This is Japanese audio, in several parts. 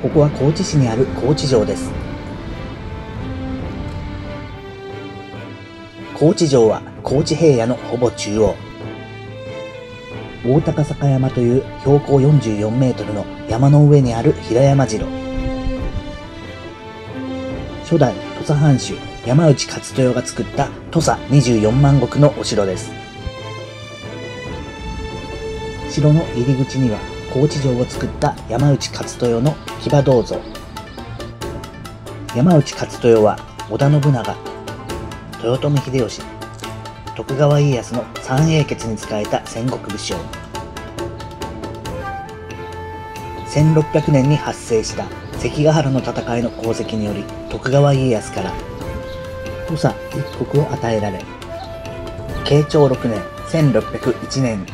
ここは高知市にある高知城です。高知城は高知平野のほぼ中央。大高坂山という標高44メートルの山の上にある平山城。初代土佐藩主山内勝豊が作った土佐24万石のお城です。城の入り口には高知城を作った山内勝豊の騎馬銅像。山内勝豊は織田信長、豊臣秀吉、徳川家康の三英傑に仕えた戦国武将。1600年に発生した関ヶ原の戦いの功績により徳川家康から土佐一国を与えられ、慶長6年1601年に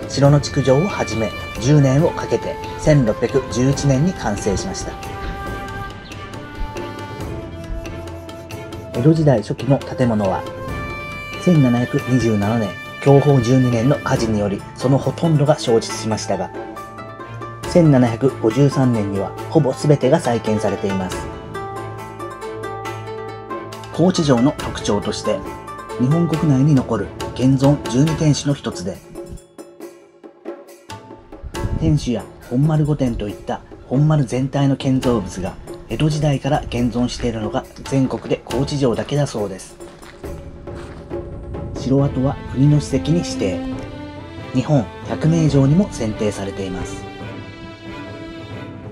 城の築城を始め10年をかけて1611年に完成しました。江戸時代初期の建物は1727年享保12年の火事によりそのほとんどが焼失しましたが、1753年にはほぼ全てが再建されています。高知城の特徴として日本国内に残る現存12天守の一つで、天守や本丸御殿といった本丸全体の建造物が江戸時代から現存しているのが全国で高知城だけだそうです。城跡は国の史跡に指定、日本百名城にも選定されています。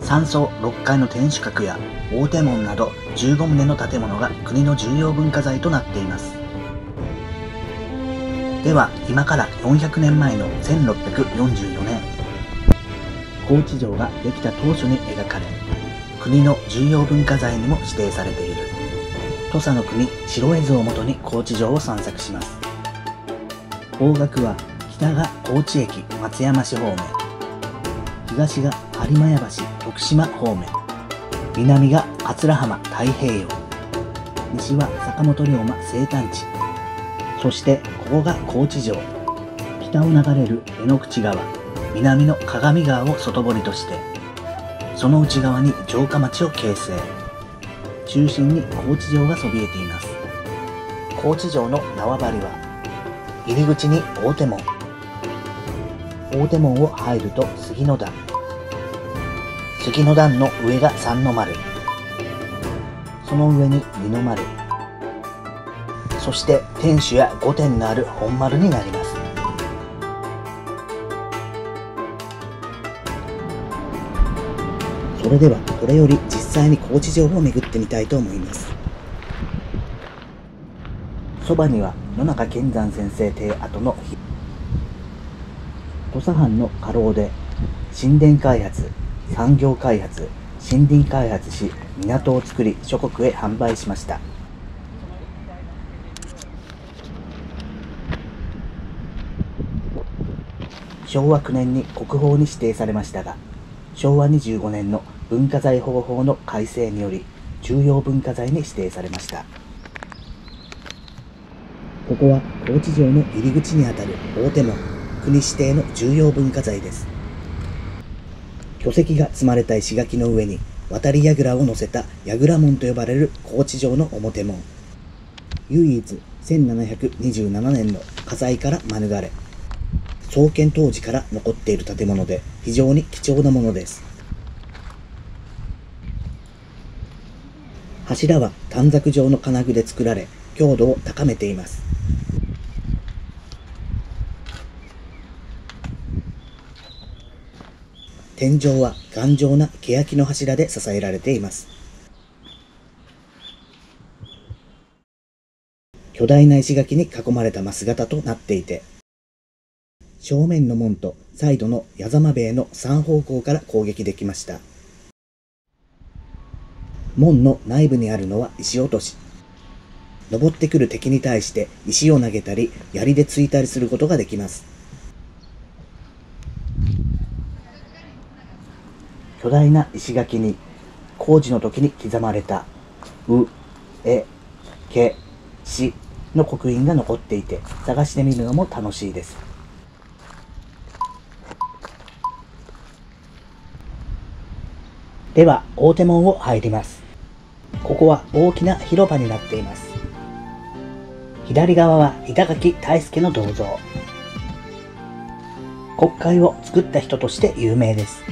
3層6階の天守閣や大手門など15棟の建物が国の重要文化財となっています。では今から400年前の1644年、高知城ができた当初に描かれ、国の重要文化財にも指定されている土佐の国白絵図をもとに高知城を散策します。方角は北が高知駅松山市方面、東が播磨屋橋徳島方面、南が桂浜太平洋、西は坂本龍馬生誕地、そしてここが高知城。北を流れる江ノ口川、南の鏡川を外堀として、その内側に城下町を形成。中心に高知城がそびえています。高知城の縄張りは、入り口に大手門、大手門を入ると杉の段、杉の段の上が三の丸、その上に二の丸、そして天守や御殿のある本丸になります。それではこれより実際に高知城を巡ってみたいと思います。そばには野中健山先生邸跡の土佐藩の家老で新田開発、産業開発、森林開発し港を作り諸国へ販売しました。昭和9年に国宝に指定されましたが、昭和25年の文化財保護法の改正により重要文化財に指定されました。ここは高知城の入り口にあたる大手門、国指定の重要文化財です。巨石が積まれた石垣の上に渡り櫓を乗せた櫓門と呼ばれる高知城の表門。唯一1727年の火災から免れ、創建当時から残っている建物で非常に貴重なものです。柱は短冊状の金具で作られ、強度を高めています。天井は頑丈な欅の柱で支えられています。巨大な石垣に囲まれた枡形となっていて、正面の門とサイドの矢様塀の3方向から攻撃できました。門の内部にあるのは石落とし。登ってくる敵に対して石を投げたり槍で突いたりすることができます。巨大な石垣に工事の時に刻まれたう、え、け、しの刻印が残っていて、探してみるのも楽しいです。では大手門を入ります。ここは大きな広場になっています。左側は板垣退助の銅像。国会を作った人として有名です。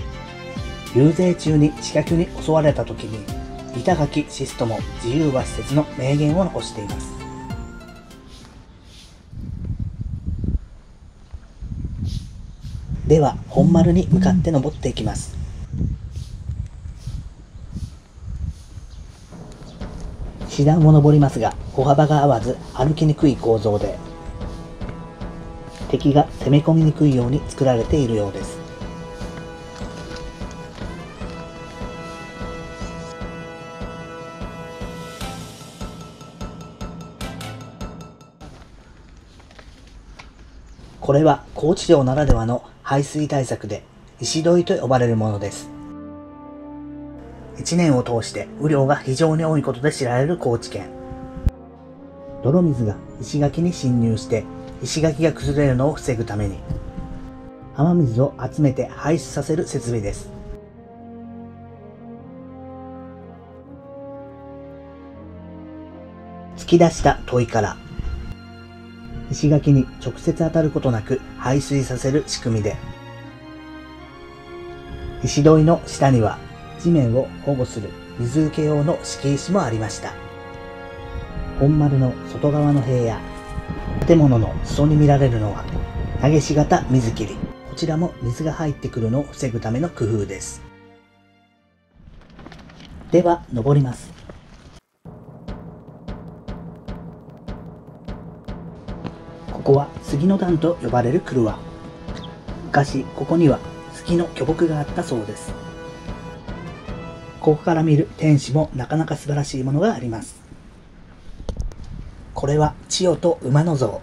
遊説中に刺客に襲われた時に板垣死とも自由は施設の名言を残しています。では本丸に向かって登っていきます。石段を登りますが歩幅が合わず歩きにくい構造で、敵が攻め込みにくいように作られているようです。これは高知城ならではの排水対策で石土井と呼ばれるものです。1年を通して雨量が非常に多いことで知られる高知県。泥水が石垣に侵入して石垣が崩れるのを防ぐために雨水を集めて排出させる設備です。突き出した土井から石垣に直接当たることなく排水させる仕組みで、石土井の下には地面を保護する水受け用の敷石もありました。本丸の外側の塀や建物の裾に見られるのは投げし型水切り。こちらも水が入ってくるのを防ぐための工夫です。では登ります。ここは杉の段と呼ばれる廓。昔ここには杉の巨木があったそうです。ここから見る天守もなかなか素晴らしいものがあります。これは千代と馬の像。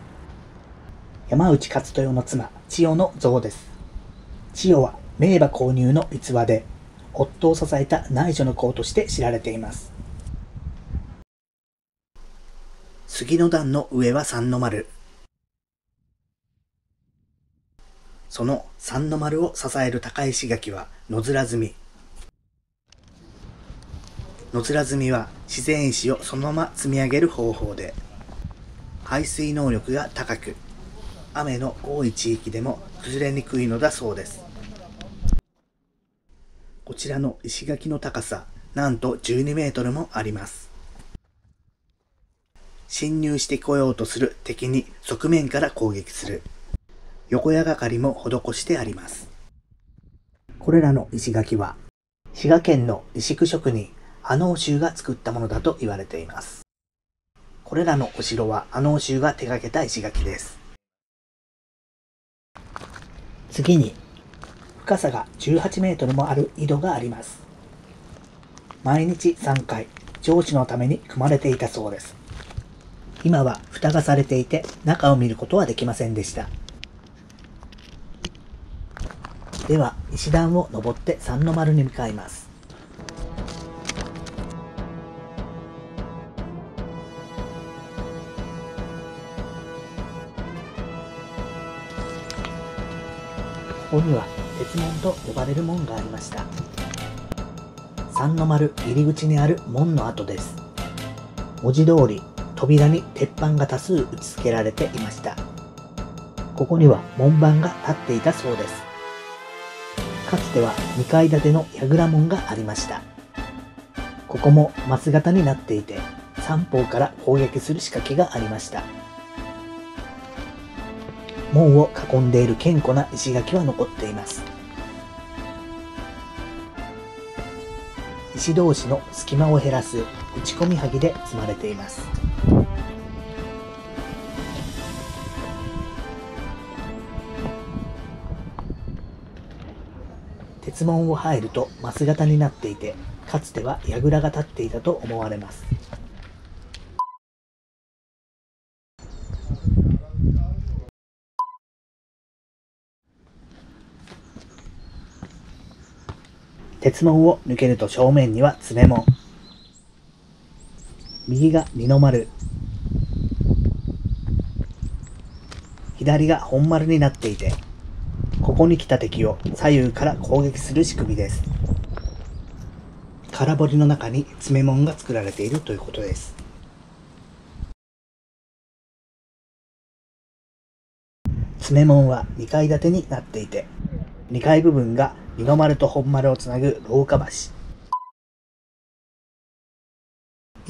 山内勝豊の妻千代の像です。千代は名馬購入の逸話で夫を支えた内助の功として知られています。杉の段の上は三の丸。その三の丸を支える高石垣は野面積み。野面積みは自然石をそのまま積み上げる方法で、排水能力が高く、雨の多い地域でも崩れにくいのだそうです。こちらの石垣の高さ、なんと12メートルもあります。侵入してこようとする敵に側面から攻撃する横矢掛かりも施してあります。これらの石垣は滋賀県の石工職人阿能衆が作ったものだと言われています。これらのお城は阿能衆が手掛けた石垣です。次に深さが18メートルもある井戸があります。毎日3回蒸気のために組まれていたそうです。今は蓋がされていて中を見ることはできませんでした。では石段を登って三の丸に向かいます。ここには鉄門と呼ばれる門がありました。三の丸入り口にある門の跡です。文字通り扉に鉄板が多数打ち付けられていました。ここには門番が立っていたそうです。かつては2階建ての櫓門がありました。ここも枡形になっていて三方から攻撃する仕掛けがありました。門を囲んでいる堅固な石垣は残っています。石同士の隙間を減らす打ち込みはぎで積まれています。鉄門を入ると枡形になっていて、かつては櫓が立っていたと思われます。鉄門を抜けると正面には詰め門。右が二の丸。左が本丸になっていて、ここに来た敵を左右から攻撃する仕組みです。空堀の中に詰め門が作られているということです。詰め門は2階建てになっていて、2階部分が二の丸と本丸をつなぐ廊下橋、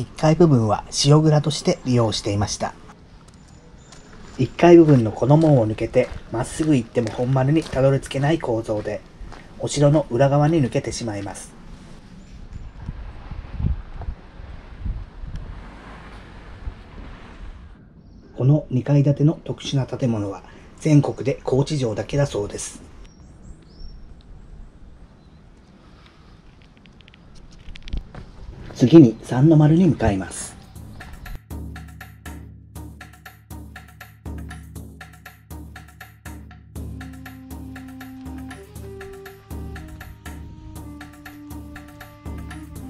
1階部分は塩蔵として利用していました。1階部分のこの門を抜けてまっすぐ行っても本丸にたどり着けない構造で、お城の裏側に抜けてしまいます。この2階建ての特殊な建物は全国で高知城だけだそうです。次に三の丸に向かいます。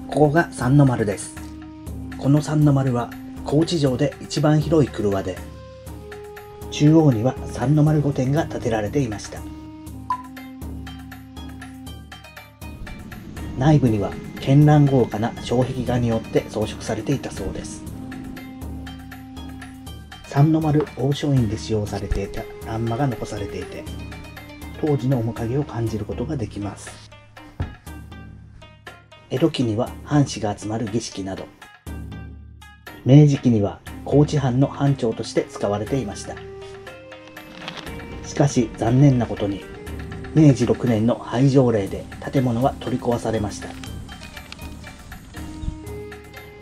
ここが三の丸です。この三の丸は高知城で一番広い曲輪で、中央には三の丸御殿が建てられていました。内部には絢爛豪華な障壁画によって装飾されていたそうです。三の丸大書院で使用されていた欄間が残されていて、当時の面影を感じることができます。江戸期には藩士が集まる儀式など、明治期には高知藩の藩庁として使われていました。しかし残念なことに、明治6年の廃城令で建物は取り壊されました。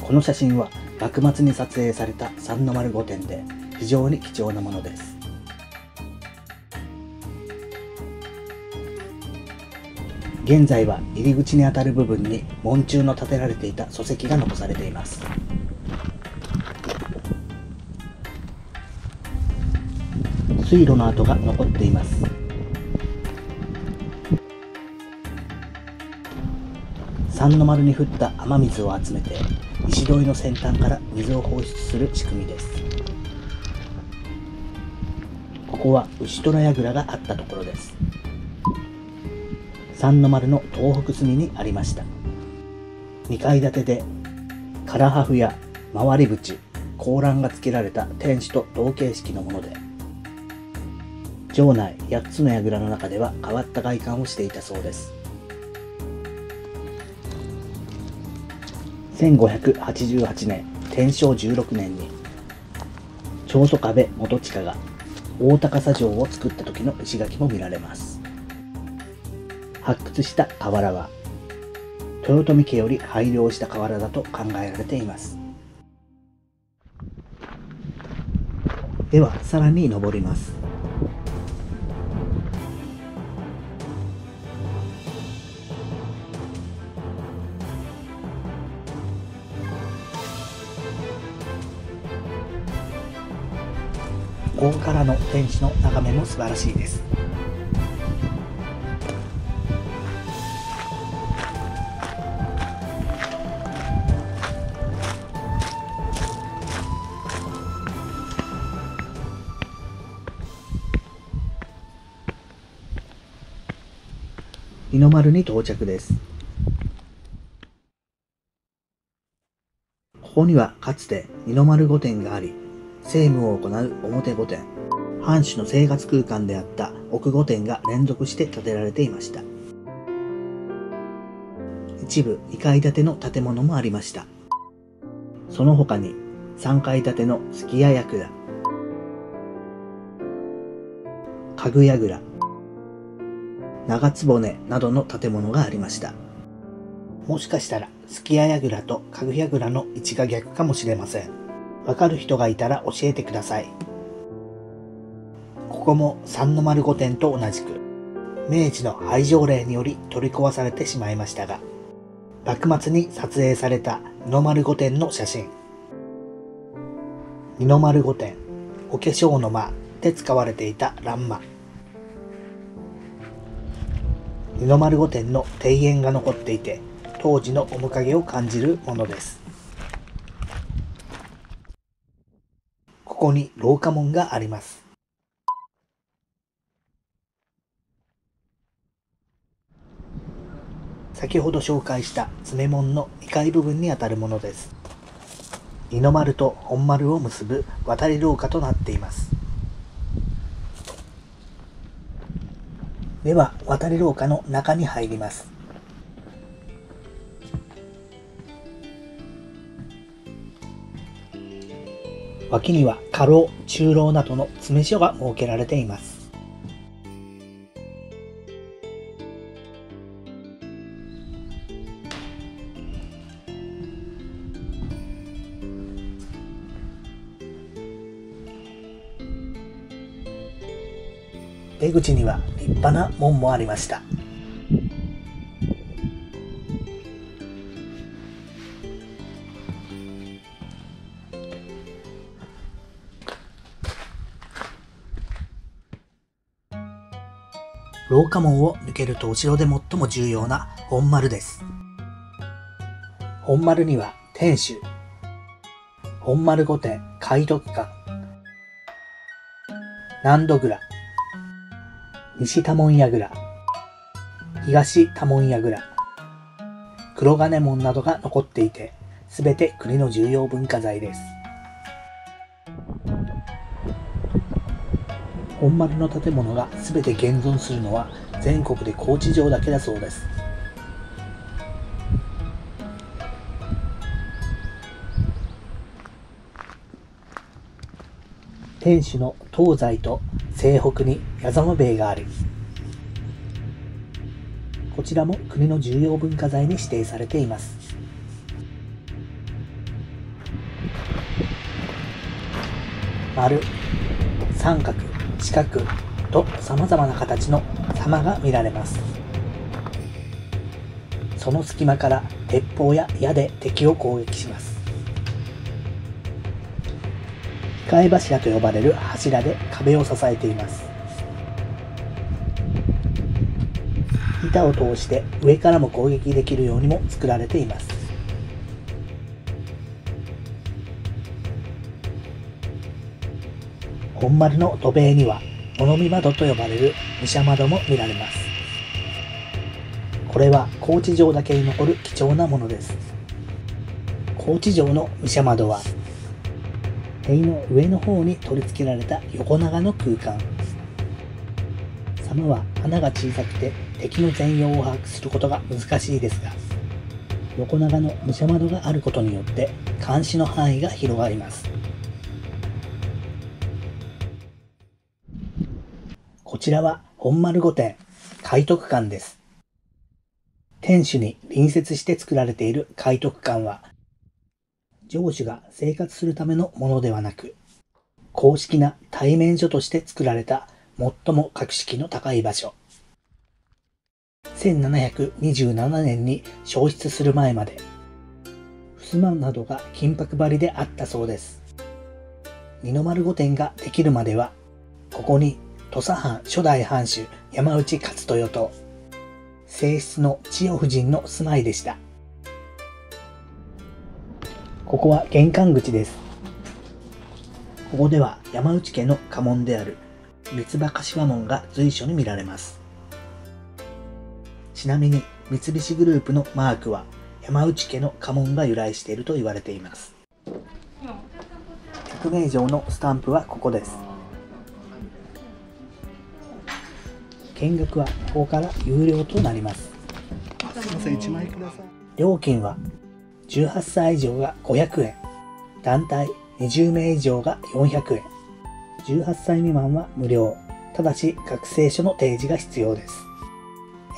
この写真は幕末に撮影された三の丸御殿で非常に貴重なものです。現在は入り口にあたる部分に門柱の建てられていた礎石が残されています。水路の跡が残っています。三の丸に降った雨水を集めて石樋の先端から水を放出する仕組みです。ここは牛虎櫓があったところです。三の丸の東北隅にありました。2階建てで唐破風や回り縁、高欄が付けられた天守と同形式のもので、城内8つの櫓の中では変わった外観をしていたそうです。1588年、天正16年に長宗我部元親が大高佐城を作った時の石垣も見られます。発掘した瓦は豊臣家より拝領した瓦だと考えられています。ではさらに登ります。ここからの天守の眺めも素晴らしいです。二の丸に到着です。ここにはかつて二の丸御殿があり、政務を行う表御殿、藩主の生活空間であった奥御殿が連続して建てられていました。一部2階建ての建物もありました。その他に3階建てのすき家櫓、家具櫓、長坪などの建物がありました。もしかしたらすき家櫓と家具櫓の位置が逆かもしれません。わかる人がいたら教えてください。ここも三の丸御殿と同じく明治の廃城令により取り壊されてしまいましたが、幕末に撮影された二の丸御殿の写真。二の丸御殿、お化粧の間で使われていた欄間。二の丸御殿の庭園が残っていて、当時の面影を感じるものです。ここに廊下門があります。先ほど紹介した詰門の2階部分にあたるものです。二の丸と本丸を結ぶ渡り廊下となっています。では渡り廊下の中に入ります。脇には家老、中老などの詰め所が設けられています。出口には立派な門もありました。廊下門を抜けると後ろで最も重要な本丸です。本丸には天守、本丸御殿海徳館、南戸蔵、西多聞櫓、東多聞櫓、黒金門などが残っていて、すべて国の重要文化財です。本丸の建物がすべて現存するのは全国で高知城だけだそうです。天守の東西と西北に矢沢塀があり、こちらも国の重要文化財に指定されています。丸、三角、四角と様々な形の様が見られます。その隙間から鉄砲や矢で敵を攻撃します。控え柱と呼ばれる柱で壁を支えています。板を通して上からも攻撃できるようにも作られています。本丸の土塀には物見窓と呼ばれる武者窓も見られます。これは高知城だけに残る貴重なものです。高知城の武者窓は塀の上の方に取り付けられた横長の空間。様は穴が小さくて敵の全容を把握することが難しいですが、横長の武者窓があることによって監視の範囲が広がります。こちらは本丸御殿海徳館です。天守に隣接して作られている海徳館は、城主が生活するためのものではなく、公式な対面所として作られた最も格式の高い場所。1727年に焼失する前まで、襖などが金箔張りであったそうです。二の丸御殿ができるまでは、ここに土佐藩初代藩主山内勝豊と正室の千代夫人の住まいでした。ここは玄関口です。ここでは山内家の家紋である三葉柏門が随所に見られます。ちなみに三菱グループのマークは山内家の家紋が由来していると言われています。百名城のスタンプはここです。見学はここから有料となります。すいません、1枚ください。料金は18歳以上が500円、団体20名以上が400円、18歳未満は無料、ただし学生証の提示が必要です。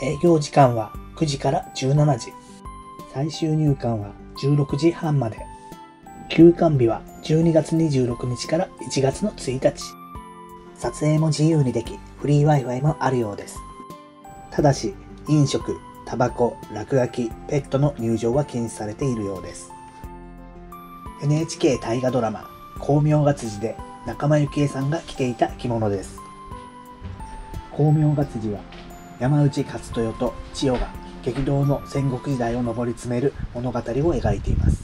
営業時間は9時から17時、最終入館は16時半まで、休館日は12月26日から1月の1日。撮影も自由にでき、フリー Wi-Fi もあるようです。ただし、飲食、タバコ、落書き、ペットの入場は禁止されているようです。NHK 大河ドラマ、光明月次で仲間由紀恵さんが着ていた着物です。光明月次は、山内勝豊と千代が激動の戦国時代を上り詰める物語を描いています。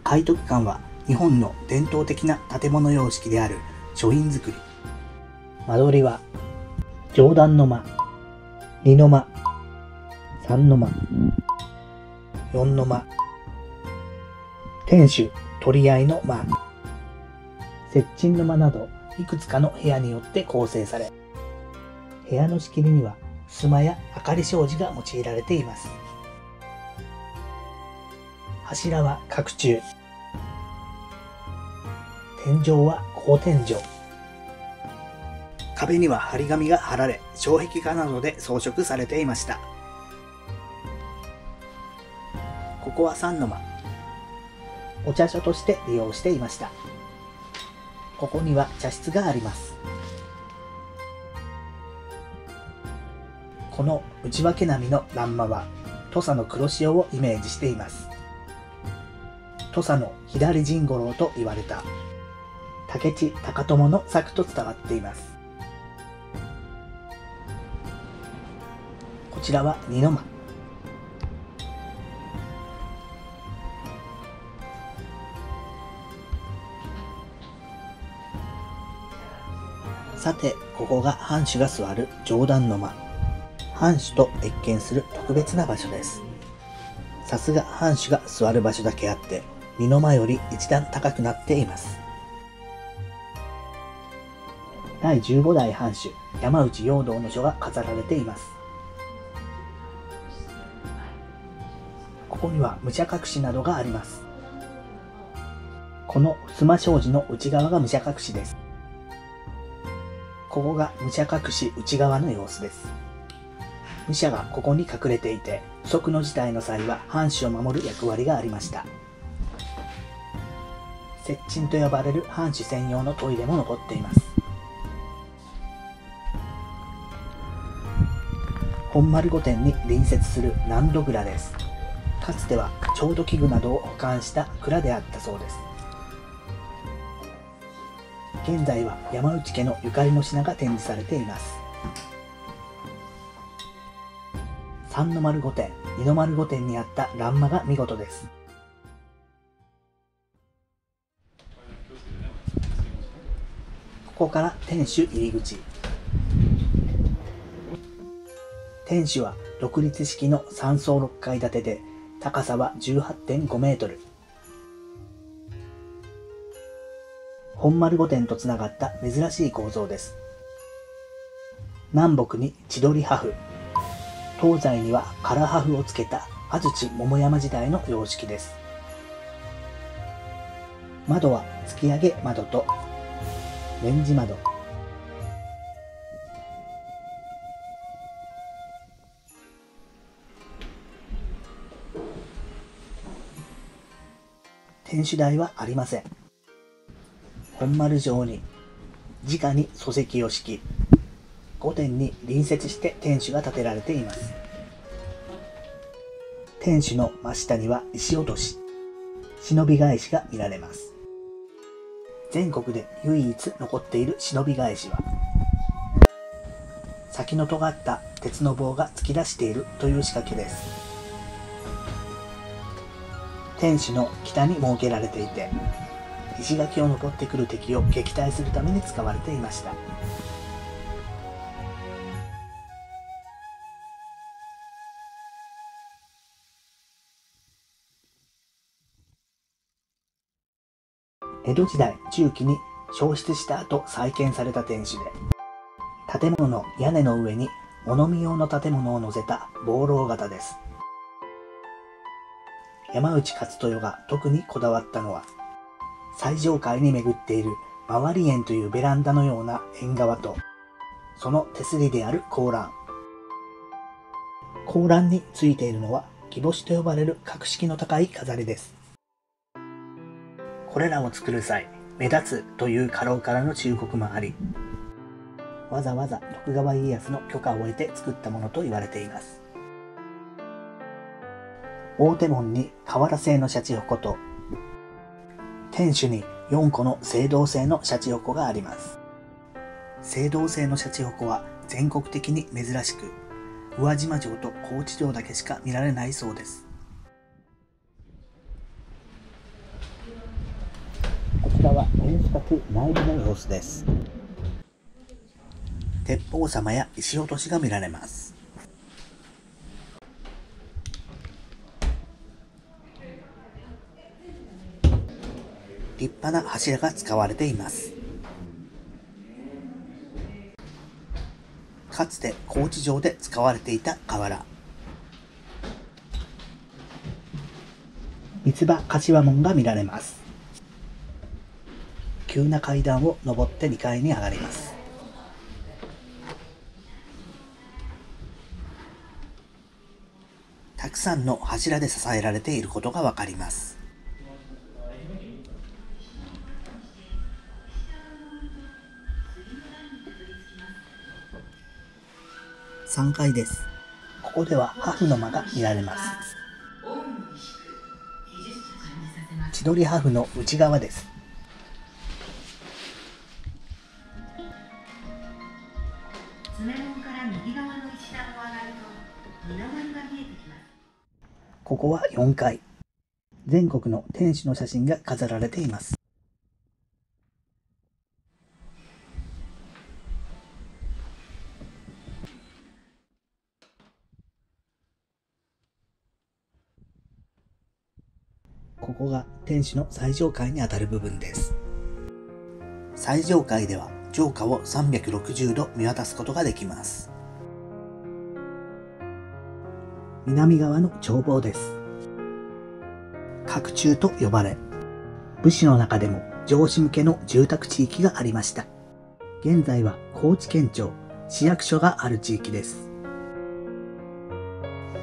海徳館は日本の伝統的な建物様式である書院造り。間取りは上段の間、2の間、3の間、4の間、天守、取り合いの間、接近の間など、いくつかの部屋によって構成され、部屋の仕切りには襖や明かり障子が用いられています。柱は角柱、天井は高天井、壁には張り紙が貼られ、障壁画などで装飾されていました。ここは三の間、お茶所として利用していました。ここには茶室があります。この内訳並みの欄間は土佐の黒潮をイメージしています。土佐の左甚五郎と言われた武市高友の作と伝わっています。こちらは二の間。さて、ここが藩主が座る上段の間。藩主と謁見する特別な場所です。さすが藩主が座る場所だけあって、二の間より一段高くなっています。第15代藩主、山内容堂の書が飾られています。ここには武者隠しなどがあります。この襖障子の内側が武者隠しです。ここが武者隠し内側の様子です。武者がここに隠れていて、不測の事態の際は藩主を守る役割がありました。接近と呼ばれる藩主専用のトイレも残っています。本丸御殿に隣接する納戸蔵です。かつては調度器具などを保管した蔵であったそうです。現在は山内家のゆかりの品が展示されています。三の丸御殿、二の丸御殿にあった欄間が見事です。ここから天守入り口。天守は独立式の3層6階建てで、高さは 18.5 メートル。本丸御殿とつながった珍しい構造です。南北に千鳥破風、東西には唐破風をつけた安土桃山時代の様式です。窓は突き上げ窓とレンジ窓。天守台はありません。本丸上に直に礎石を敷き、御殿に隣接して天守が建てられています。天守の真下には石落とし、忍び返しが見られます。全国で唯一残っている忍び返しは、先の尖った鉄の棒が突き出しているという仕掛けです。天守の北に設けられていて、石垣を登ってくる敵を撃退するために使われていました。江戸時代中期に焼失した後再建された天守で、建物の屋根の上に物見用の建物を載せた望楼型です。山内勝豊が特にこだわったのは、最上階に巡っている回り縁というベランダのような縁側と、その手すりである高欄。高欄についているのは木星と呼ばれる格式の高い飾りです。これらを作る際、目立つという家老からの忠告もあり、わざわざ徳川家康の許可を得て作ったものと言われています。大手門に瓦製のシャチホコと、天守に4個の青銅製のシャチホコがあります。青銅製のシャチホコは全国的に珍しく、宇和島城と高知城だけしか見られないそうです。こちらは天守閣内部の様子です。鉄砲様や石落としが見られます。立派な柱が使われています。かつて高知城で使われていた瓦。三つ葉柏門が見られます。急な階段を上って2階に上がります。たくさんの柱で支えられていることがわかります。3階です。ここでは破風の間が見られます。千鳥破風の内側です。ここは4階。全国の天守の写真が飾られています。ここが天守の最上階にあたる部分です。最上階では城下を360度見渡すことができます。南側の眺望です。角中と呼ばれ、武士の中でも上司向けの住宅地域がありました。現在は高知県庁、市役所がある地域です。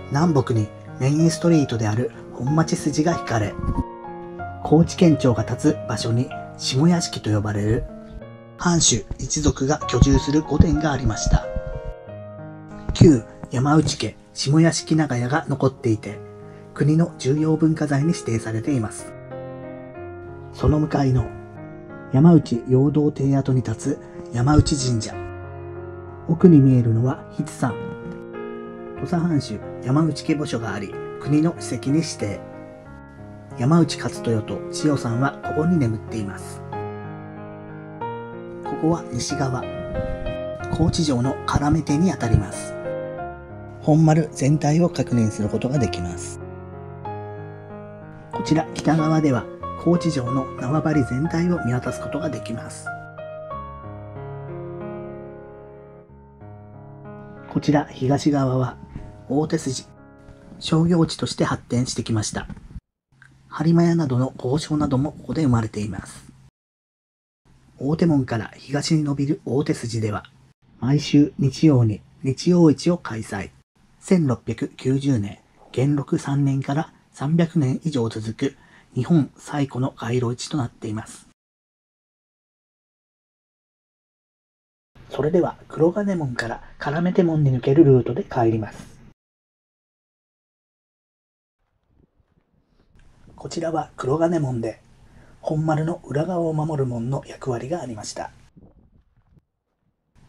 南北にメインストリートである本町筋が引かれ、高知県庁が立つ場所に下屋敷と呼ばれる藩主一族が居住する御殿がありました。旧山内家下屋敷長屋が残っていて、国の重要文化財に指定されています。その向かいの山内陽道亭跡に立つ山内神社。奥に見えるのは筆山。土佐藩主山内家墓所があり、国の史跡に指定。山内勝豊と千代さんはここに眠っています。ここは西側。高知城の要手にあたります。本丸全体を確認することができます。こちら北側では高知城の縄張り全体を見渡すことができます。こちら東側は大手筋、商業地として発展してきました。播磨屋などの工商などもここで生まれています。大手門から東に伸びる大手筋では、毎週日曜に日曜市を開催。1690年、元禄3年から300年以上続く日本最古の街路市となっています。それでは黒金門から唐目手門に抜けるルートで帰ります。こちらは黒金門で、本丸の裏側を守る門の役割がありました。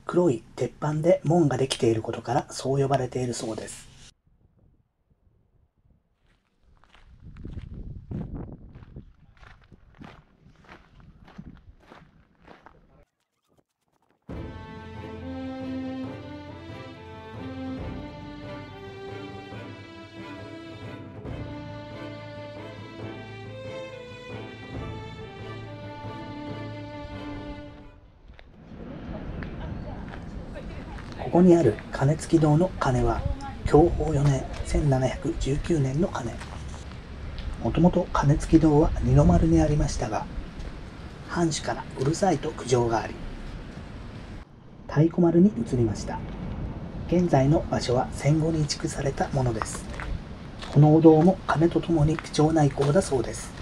黒い鉄板で門ができていることからそう呼ばれているそうです。ここにある鐘付堂の鐘は享保4年1719年の鐘。もともと鐘付堂は二の丸にありましたが、藩主からうるさいと苦情があり、太鼓丸に移りました。現在の場所は戦後に移築されたものです。このお堂も鐘とともに貴重な遺構だそうです。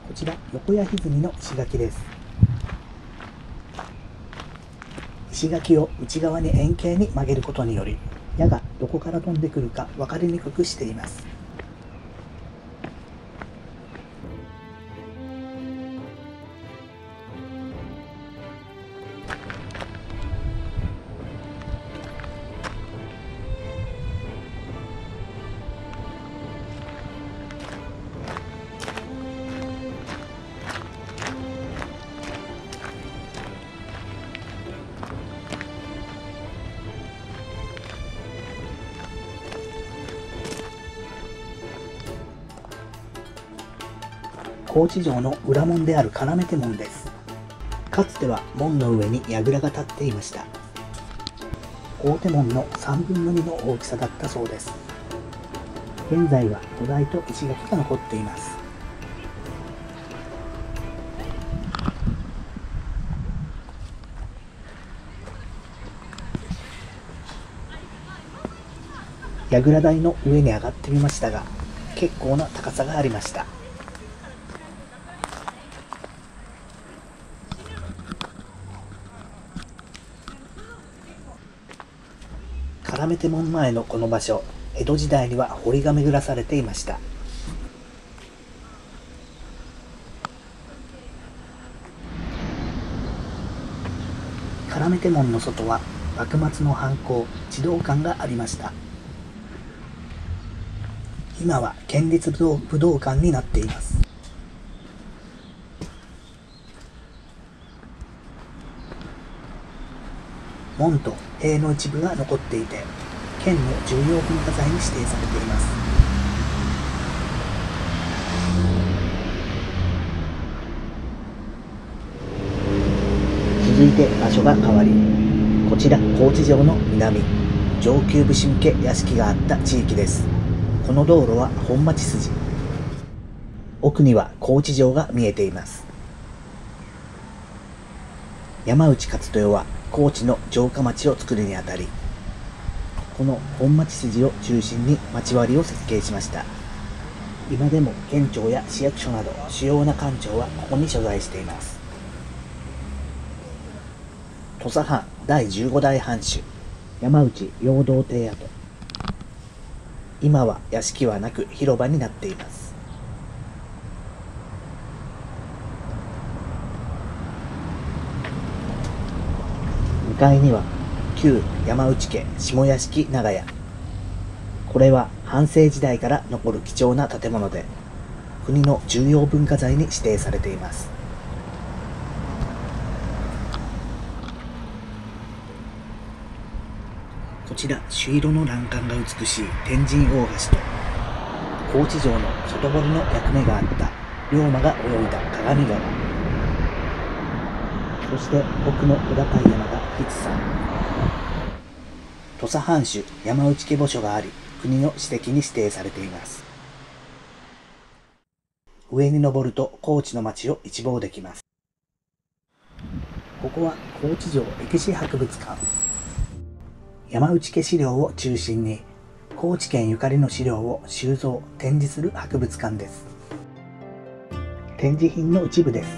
こちら横谷歪みの石垣です。石垣を内側に円形に曲げることにより、矢がどこから飛んでくるか分かりにくくしています。高知城の裏門である要手門です。かつては門の上に櫓が立っていました。大手門の3分の2の大きさだったそうです。現在は土台と石垣が残っています。櫓台の上に上がってみましたが、結構な高さがありました。要手門前のこの場所、江戸時代には堀が巡らされていました。要手門の外は幕末の藩校、児童館がありました。今は県立武道館になっています。門と塀の一部が残っていて、県の重要文化財に指定されています。続いて場所が変わり、こちら高知城の南、上級武士向け屋敷があった地域です。この道路は本町筋。奥には高知城が見えています。山内勝豊は高知の城下町を作るにあたり、この本町筋を中心に町割りを設計しました。今でも県庁や市役所など主要な官庁はここに所在しています。土佐藩第15代藩主、山内陽道邸跡。今は屋敷はなく広場になっています。向かいには旧山内家下屋敷長屋。これは藩政時代から残る貴重な建物で、国の重要文化財に指定されています。こちら朱色の欄干が美しい天神大橋と、高知城の外堀の役目があった龍馬が泳いだ鏡川、そして奥の小高い山が富士山。土佐藩主山内家墓所があり、国の史跡に指定されています。上に登ると高知の町を一望できます。ここは高知城歴史博物館。山内家資料を中心に高知県ゆかりの資料を収蔵・展示する博物館です。展示品の一部です。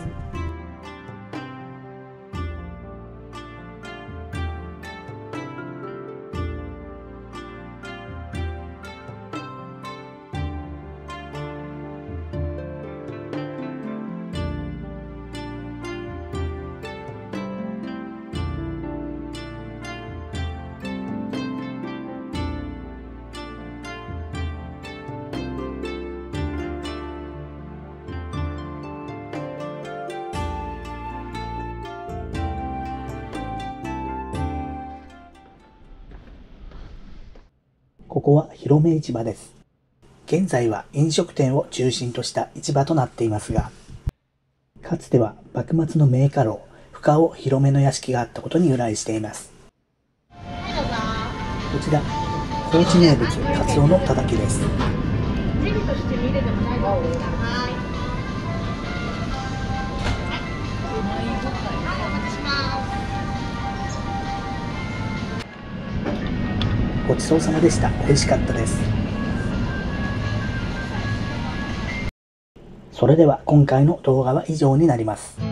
ここは広め市場です。現在は飲食店を中心とした市場となっていますが、かつては幕末の名家老、深尾広めの屋敷があったことに由来しています。こちら、高知名物カツオのたたきです。ごちそうさまでした。美味しかったです。それでは今回の動画は以上になります。